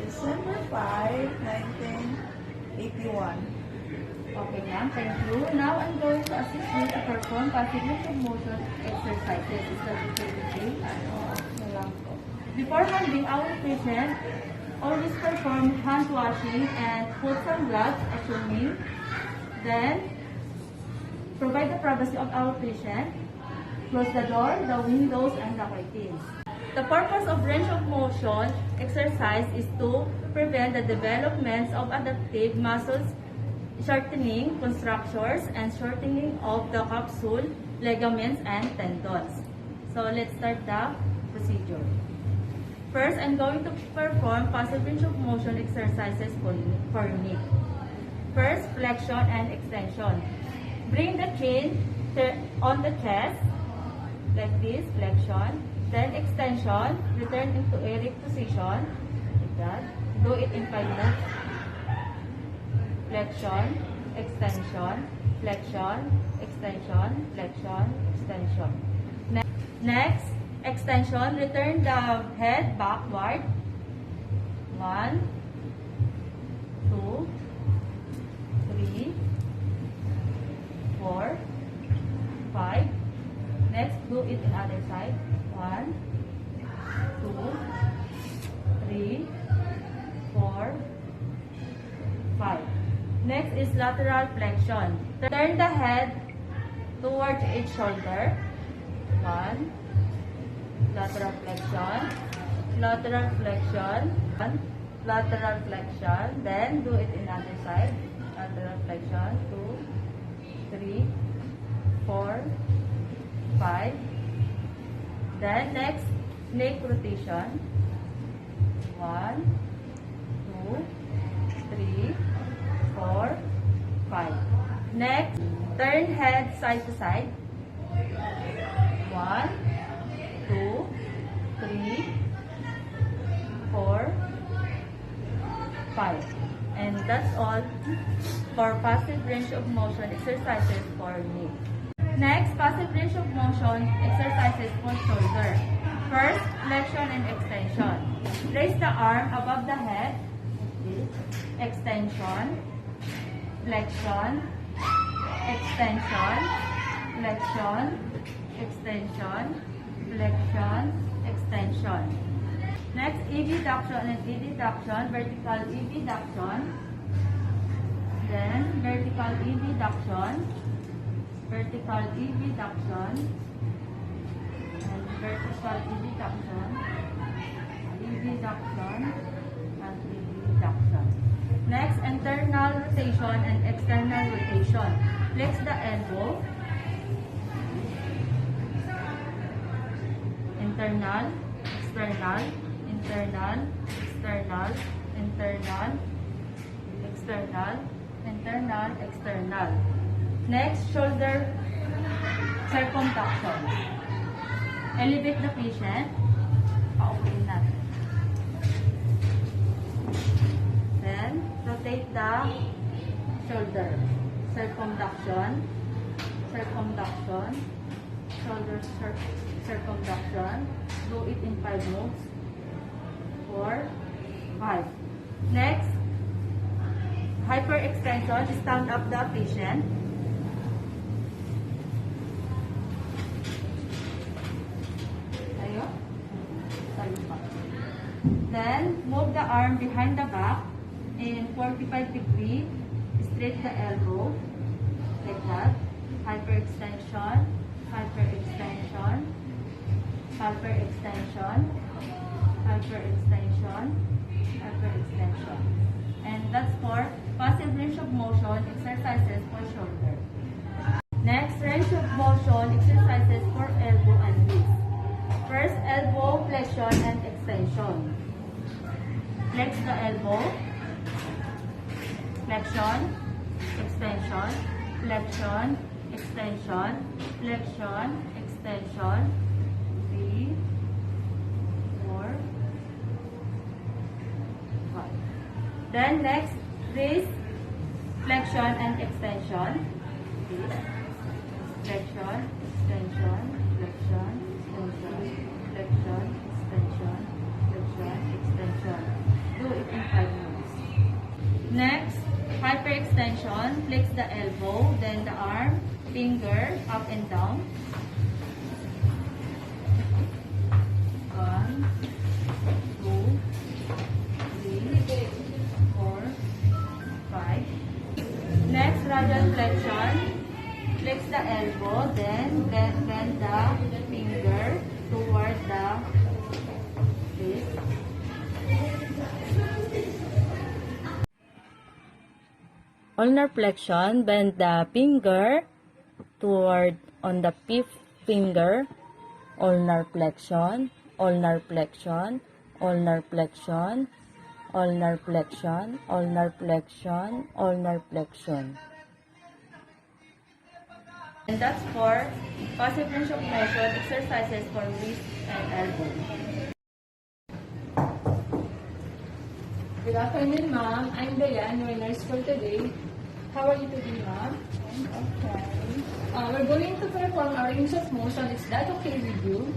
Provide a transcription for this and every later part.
December 5, 1981. Okay, ma'am. Thank you. Now, I'm going to assist you to perform passive range of motion exercises. Is that okay with you? Before handling our patient, always perform hand washing and put some gloves, assuming. Then, provide the privacy of our patient. Close the door, the windows, and the curtains. The purpose of range of motion exercise is to prevent the development of adaptive muscles, shortening, contractures, and shortening of the capsule, ligaments, and tendons. So let's start the procedure. First, I'm going to perform passive range of motion exercises for knee. First, flexion and extension. Bring the chin on the chest, like this, flexion. Then extension, return into erect position, like that. Do it in 5 minutes. Flexion, extension, flexion, extension, flexion, extension. Next, extension, return the head backward. 1, 2, 3, 4, 5. Next, do it in other side. 1, 2, 3, 4, 5. Next is lateral flexion. Turn the head towards each shoulder. 1, lateral flexion, lateral flexion, 1, lateral flexion. Then do it in other side. Lateral flexion. 2, 3, 4, 5. Then next, neck rotation. 1, 2, 3, 4, 5. Next, turn head side to side. 1, 2, 3, 4, 5. And that's all for passive range of motion exercises for knee. Next, passive range of motion exercises for shoulder. First, flexion and extension. Raise the arm above the head. Extension, flexion, extension, flexion, extension, flexion, extension. Next, abduction and adduction. Vertical abduction. Then, vertical abduction. Vertical abduction. And vertical abduction. Abduction. And abduction. Next, internal rotation and external rotation. Flex the elbow. Internal, external, internal, external, internal, external, internal, external. Next, shoulder circumduction. Elevate the patient. Paupuin natin. Then, rotate the shoulder. Circumduction, circumduction, shoulder circumduction. Do it in 5 moves. 4, 5. Next, hyperextension. Stand up the patient. Then, move the arm behind the back in 45 degree. Straight the elbow. Like that. Hyperextension. Hyperextension. Hyperextension. Hyperextension. Hyperextension. And that's for passive range of motion exercises for shoulder. Next, range of motion exercises for elbow and wrist. First, elbow flexion and extension. Flex the elbow, flexion, extension, flexion, extension, flexion, extension, 3, 4, 5. Then next, wrist, flexion and extension. Flexion, extension, flexion, extension, flexion, extension, flexion, extension. Do flexion, flex the elbow, then the arm, finger, up and down. 1, 2, 3, 4, 5. Next, radial flexion. Flex the elbow, then bend the finger toward the wrist. Ulnar flexion, bend the finger toward on the fifth finger. Ulnar flexion, ulnar flexion, ulnar flexion, ulnar flexion, ulnar flexion, ulnar flexion. And that's for passive range of motion exercises for wrist and elbow. Good afternoon, ma'am. I'm Dayan, your nurse for today. How are you today, ma'am? Okay. We're going to perform a range of motion. Is that okay with you?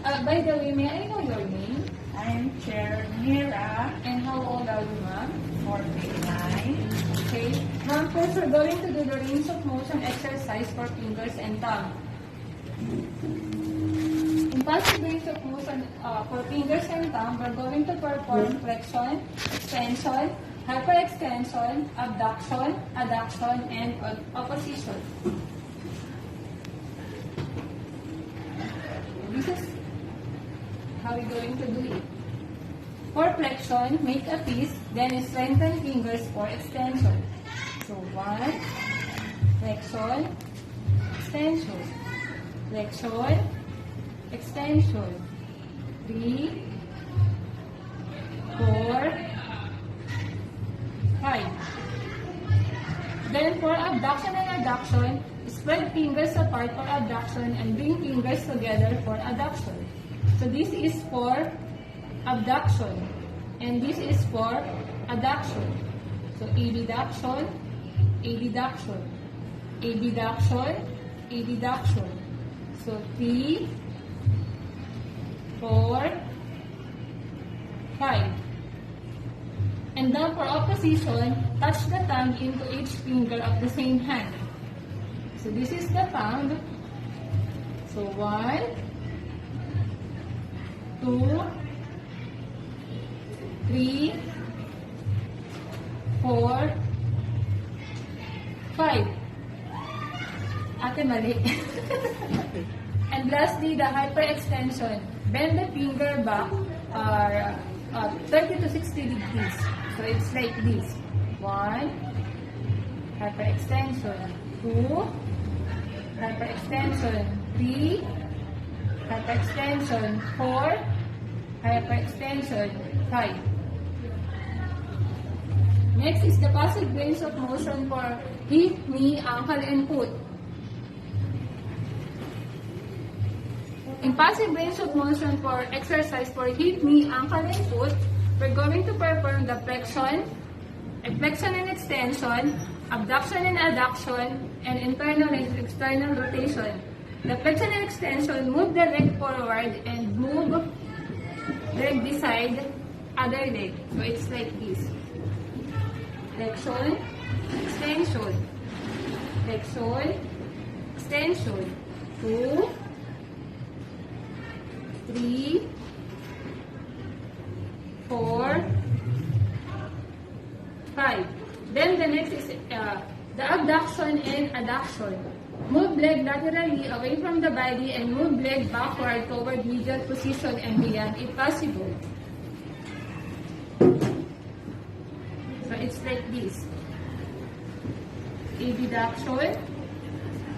By the way, may I know your name? I'm Chair Mira, And how old are you, ma'am? 49. Okay. Ma'am, first we're going to do the range of motion exercise for fingers and thumb. In passive range of motion for fingers and thumb, we're going to perform flexion, extension, hyperextension, abduction, adduction, and opposition. This is how we're going to do it. For flexion, make a fist, then strengthen fingers for extension. So 1, flexion, extension, flexion, extension, 3, 4, 5. Then for abduction and adduction, spread fingers apart for abduction and bring fingers together for adduction. So this is for abduction and this is for adduction. So abduction, abduction, abduction, abduction. So 3, 4, 5. And now for opposition, touch the thumb into each finger of the same hand. So this is the thumb. So 1, 2, 3, 4, 5. Ate, mali. And lastly, the hyperextension. Bend the finger back 30 to 60 degrees. So it's like this. 1, hyperextension. 2, hyperextension. 3, hyperextension. 4, hyperextension. 5. Next is the passive range of motion for hip, knee, ankle, and foot. In passive range of motion for exercise for hip, knee, ankle, and foot, we're going to perform the flexion and extension, abduction and adduction, and internal and external rotation. The flexion and extension, move the leg forward and move leg beside other leg. So it's like this. Flexion, extension, flexion, extension. 2, 3, 4, 5. Then the next is the abduction and adduction. Move leg laterally away from the body and move leg backward toward medial position and beyond if possible. So it's like this. Abduction,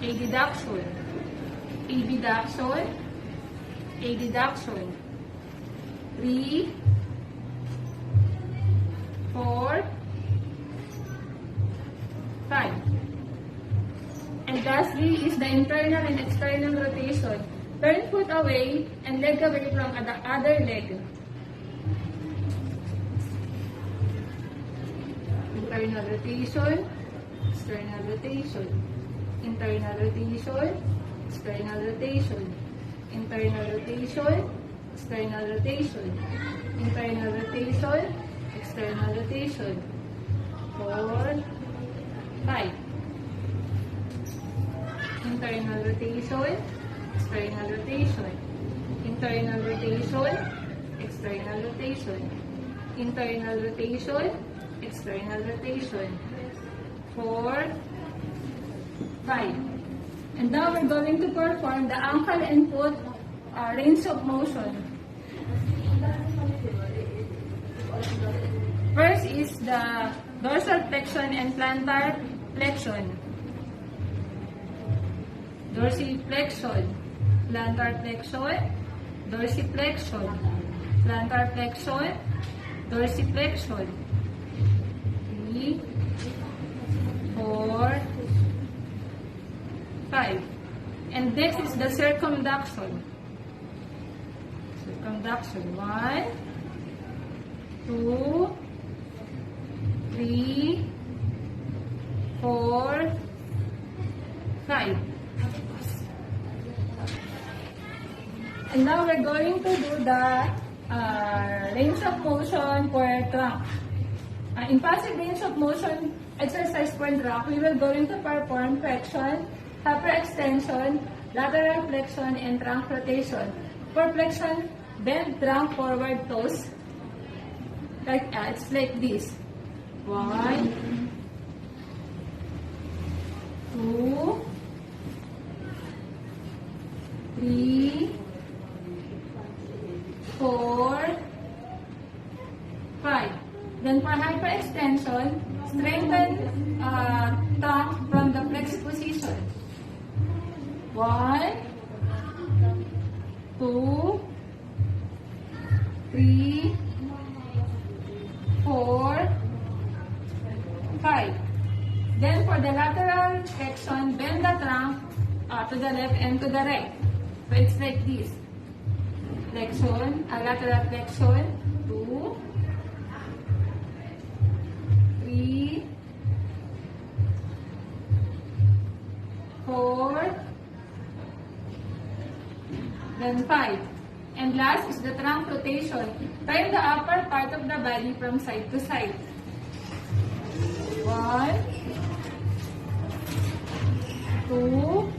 abduction, abduction, abduction. 3, 4, 5. And lastly is the internal and external rotation. Turn foot away and leg away from the other leg. Internal rotation, external rotation, internal rotation, external rotation, internal rotation, external rotation, internal rotation, external rotation. 4, 5. Internal rotation, external rotation, internal rotation, external rotation, internal rotation, external rotation, 4, 5. And now we're going to perform the ankle and foot range of motion. First is the dorsal flexion and plantar flexion. Dorsiflexion, plantar flexion, dorsiflexion, plantar flexion, dorsiflexion. 3, 4, 5. And next is the circumduction. Circumduction. 1, 2, 3, 4, 5. And now we're going to do the range of motion for trunk. In passive range of motion exercise for trunk, we will going to perform flexion, hyperextension, lateral flexion, and trunk rotation. For flexion, bend trunk forward toes. It's like this. 1, 2, 3, 4, 5. Then for hyperextension, strengthen trunk from the flexed position. 1, 2, 3, 4, 5. Then for the lateral flexion, bend the trunk to the left and to the right. So it's like this. Flexion, lateral flexion, 2, 3, 4, then 5. And last is the trunk rotation. Turn the upper part of the body from side to side. 1, 2,